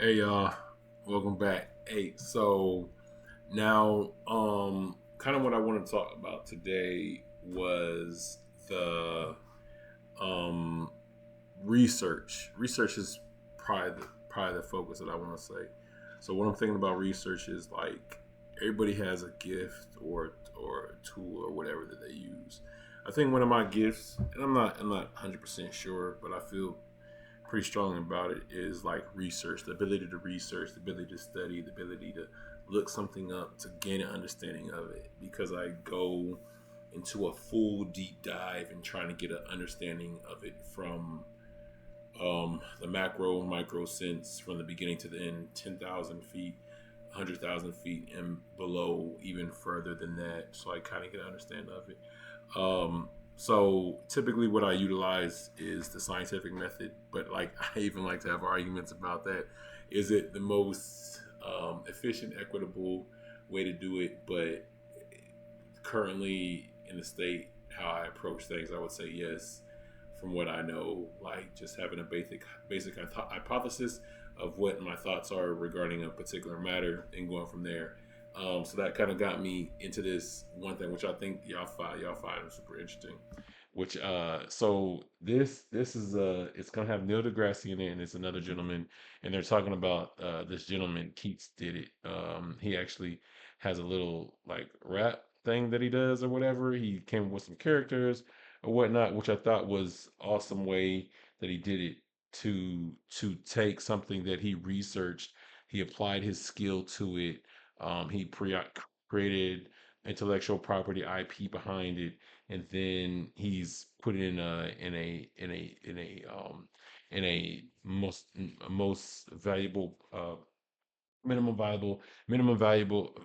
Hey y'all, welcome back. Hey, so now kind of what I want to talk about today was the um research. Research is probably the focus that I want to say. So what I'm thinking about research is like everybody has a gift or a tool or whatever that they use. I think one of my gifts, and I'm not 100% sure, but I feel pretty strong about it, is like research, the ability to research, the ability to study, the ability to look something up to gain an understanding of it, because I go into a full deep dive and trying to get an understanding of it from the macro micro sense, from the beginning to the end, 10,000 feet, 100,000 feet and below, even further than that, so I kind of get an understanding of it. So typically, what I utilize is the scientific method, but like I even like to have arguments about that. Is it the most efficient, equitable way to do it? But currently in the state, how I approach things, I would say yes. From what I know, like just having a basic hypothesis of what my thoughts are regarding a particular matter and going from there. So that kind of got me into this one thing, which I think y'all find super interesting. Which so this is it's gonna have Neil deGrasse in it, and it's another gentleman, and they're talking about this gentleman Keats did it. He actually has a little like rap thing that he does or whatever. He came up with some characters or whatnot, which I thought was awesome way that he did it to take something that he researched, he applied his skill to it. He created intellectual property IP behind it, and then he's put it in a most valuable minimum viable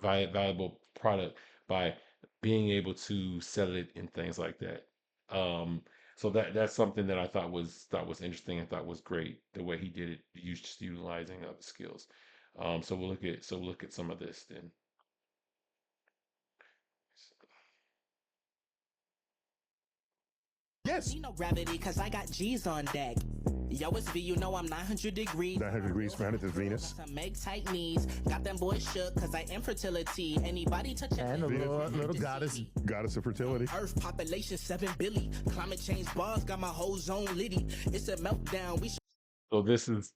valuable product by being able to sell it and things like that. So that's something that I thought was interesting and thought was great the way he did it, just utilizing other skills. So we'll look at some of this then. Yes. You know gravity, cause I got G's on deck. Yo, it's V, you know I'm 900 degrees. 900 degrees Fahrenheit is Venus. Some make tight knees. Got them boys shook, cause I infertility. Anybody touch a And a Venus. little goddess. Goddess of fertility. Earth population 7 billion. Climate change bars got my whole zone litty. It's a meltdown. We So this is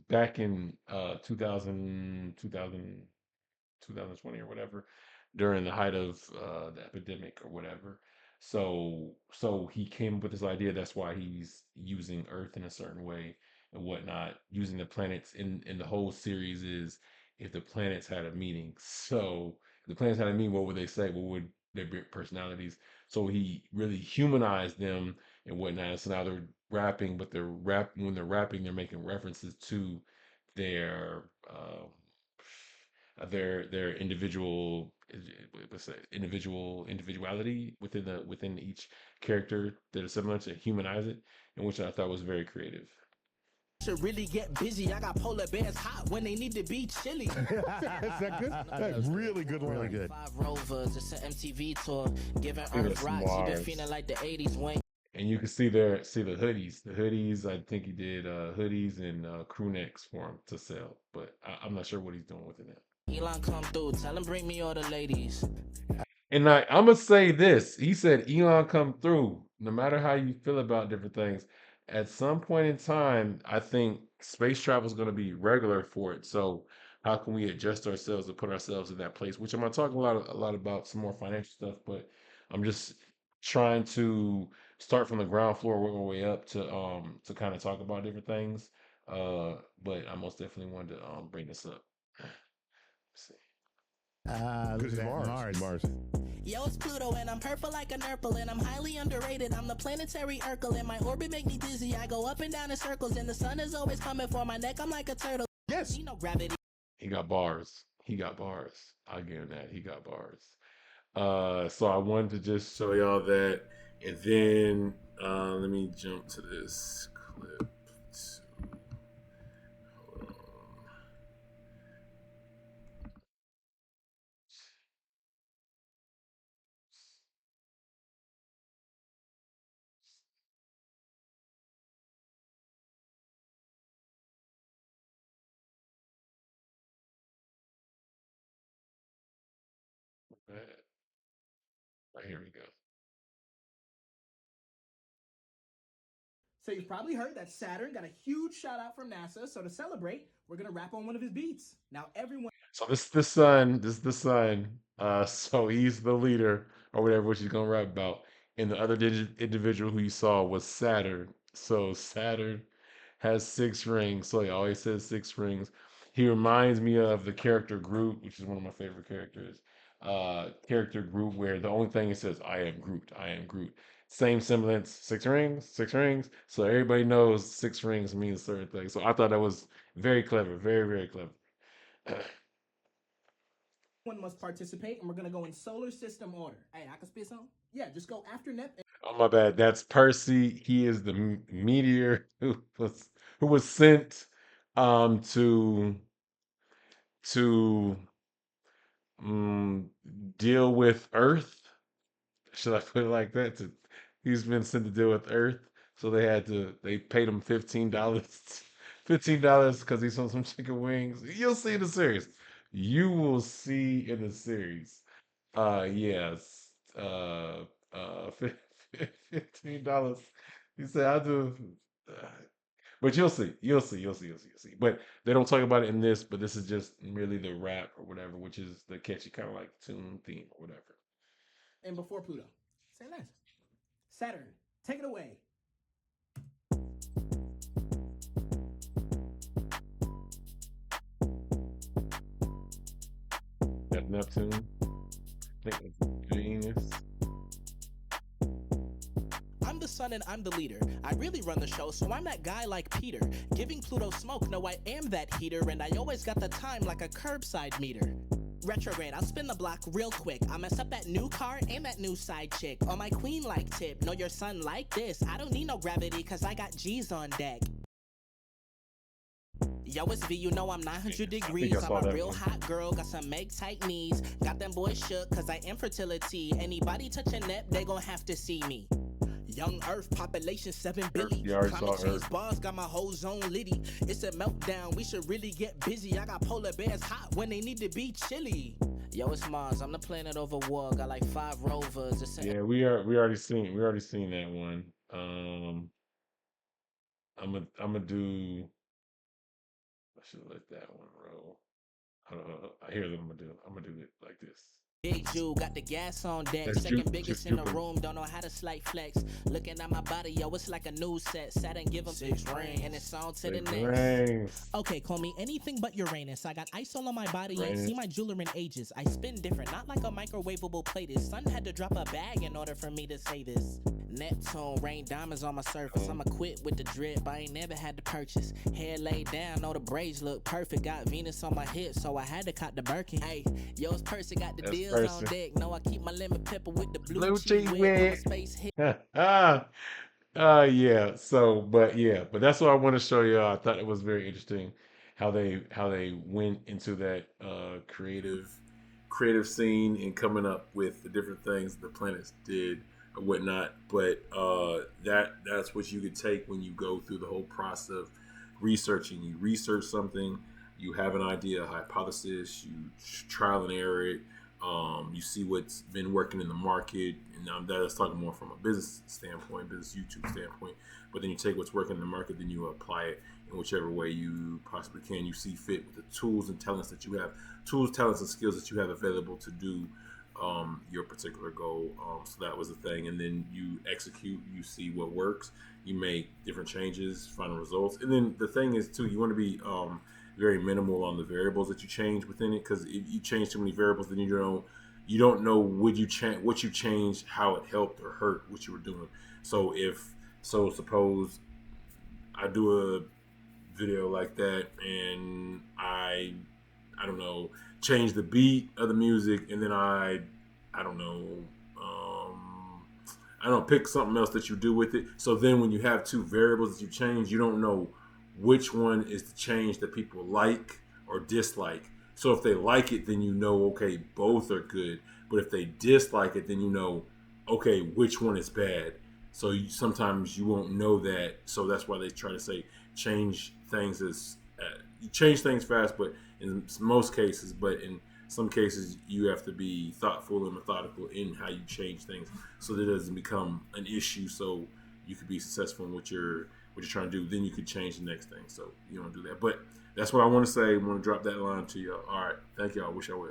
back in 2020 or whatever, during the height of the epidemic or whatever. So he came up with this idea. That's why he's using Earth in a certain way and whatnot, using the planets in the whole series is if the planets had a meaning. So if the planets had a meaning, what would they say? What would their personalities? So he really humanized them and whatnot. So now they're rapping, but when they're rapping, they're making references to their their individual what's that, individuality within each character that is similar, to humanize it, and which I thought was very creative. should really get busy. I got polar bears hot when they need to be chilly. Is that good? That's really good line. Really good. 5 Rovers, it's an MTV tour. Giving Think Earth that's rocks. You been Mars. feeling like the 80s when And you can see the hoodies. The hoodies, I think he did hoodies and crew necks for him to sell, but I'm not sure what he's doing with it now. Elon come through. Tell him bring me all the ladies. And I'm gonna say this. He said Elon come through. No matter how you feel about different things, at some point in time, I think space travel is gonna be regular for it. So how can we adjust ourselves to put ourselves in that place? Which I'm gonna talk a lot about some more financial stuff, but I'm just trying to start from the ground floor, work my way up to kind of talk about different things. But I most definitely wanted to bring this up. Let's see. Look Because at it's that. Mars. Mars. Yo, it's Pluto and I'm purple like a nurple and I'm highly underrated. I'm the planetary Urkel and my orbit make me dizzy. I go up and down in circles and the sun is always coming for my neck. I'm like a turtle. Yes. You know gravity. He got bars. He got bars. I'll give him that. He got bars. So I wanted to just show y'all that, and then let me jump to this clip. Hold on. Right, here we go. So you've probably heard that Saturn got a huge shout out from NASA. So to celebrate, we're gonna rap on one of his beats. Now everyone. So this is the son. This is the son. So he's the leader or whatever, which he's gonna rap about. And the other individual who you saw was Saturn. So Saturn has 6 rings. So he always says 6 rings. He reminds me of the character Groot, which is one of my favorite characters. Character Groot, where the only thing it says, "I am Groot. I am Groot." Same semblance. 6 rings. 6 rings. So everybody knows 6 rings means certain things. So I thought that was very clever. Very, very clever. One must participate, and we're gonna go in solar system order. Hey, I can spit some. Yeah, just go after Nep. Oh my bad. That's Percy. He is the meteor who was sent to to um deal with Earth. Should I put it like that? He's been sent to deal with Earth. So they paid him $15. $15 because he's on some chicken wings. You'll see in the series. You will see in the series. Yes. $15. He said, I do. uh, But you'll see. You'll see. But they don't talk about it in this, but this is just really the rap or whatever, which is the catchy kind of like tune theme or whatever. And before Pluto. Say less. Saturn, take it away. That's Neptune. I think it's Venus. I'm the son and I'm the leader. I really run the show, so I'm that guy like Peter. Giving Pluto smoke, no, I am that heater, and I always got the time like a curbside meter. Retrograde, I'll spin the block real quick. I mess up that new car and that new side chick. On my queen like tip, know your son like this. I don't need no gravity, cause I got G's on deck. Yo, it's V, you know I'm 900 degrees. I'm a real hot girl, got some egg tight knees. Got them boys shook, cause I am fertility. Anybody touching Nep, they gon' have to see me. Young Earth, population 7 billion. You already saw Climate change Earth. bars got my whole zone litty. It's a meltdown, we should really get busy. I got polar bears hot when they need to be chilly. Yo, it's Mars, I'm the planet over war. Got like 5 rovers. It's Yeah, we already seen that one. I'm gonna do. I should let that one roll. I hear them. I'm gonna do it like this. Big Jew, got the gas on deck. That's Second Ju- biggest Ju- in the Jupiter. room, don't know how to slight flex. Looking at my body, yo, it's like a news set. Saturn give him 6 rings, and it's on to the Six next. rings. Okay, call me anything but Uranus. I got ice all on my body, ain't Uranus. see my jeweler in ages. I spin different, not like a microwavable plate. His son had to drop a bag in order for me to say this. Neptune, rain diamonds on my surface. I'ma quit with the drip, I ain't never had to purchase. Hair laid down, know the braids look perfect. Got Venus on my hips, so I had to cop the Birkin. Hey, yo, it's Percy, got the That's deals on Percy. deck. Know I keep my lemon pepper with the blue, Blue cheese cheese whip. whip. I'm a space hit. Yeah. So, but that's what I want to show y'all. I thought it was very interesting how they went into that creative scene and coming up with the different things the planets did or whatnot. But that's what you could take when you go through the whole process of researching. You research something, you have an idea, a hypothesis, you trial and error it. You see what's been working in the market, and that's talking more from a business standpoint, business YouTube standpoint. But then you take what's working in the market, then you apply it in whichever way you possibly can. You see fit with the tools and talents that you have, talents, and skills that you have available to do your particular goal. So that was the thing, and then you execute. You see what works. You make different changes, final results, and then the thing is too, you want to be very minimal on the variables that you change within it, because if you change too many variables, then you don't know what you changed, how it helped or hurt what you were doing. So suppose I do a video like that and I don't know, change the beat of the music, and then I don't know, pick something else that you do with it. So then when you have 2 variables that you change, you don't know which one is the change that people like or dislike. So if they like it, then you know, okay, both are good. But if they dislike it, then you know, okay, which one is bad. So sometimes you won't know that. So that's why they try to say change things fast, but in most cases, but in some cases you have to be thoughtful and methodical in how you change things so that it doesn't become an issue, so you could be successful in what you're trying to do. Then you could change the next thing, so you don't do that. But that's what I want to say. I want to drop that line to y'all. All right, thank y'all. Wish I well.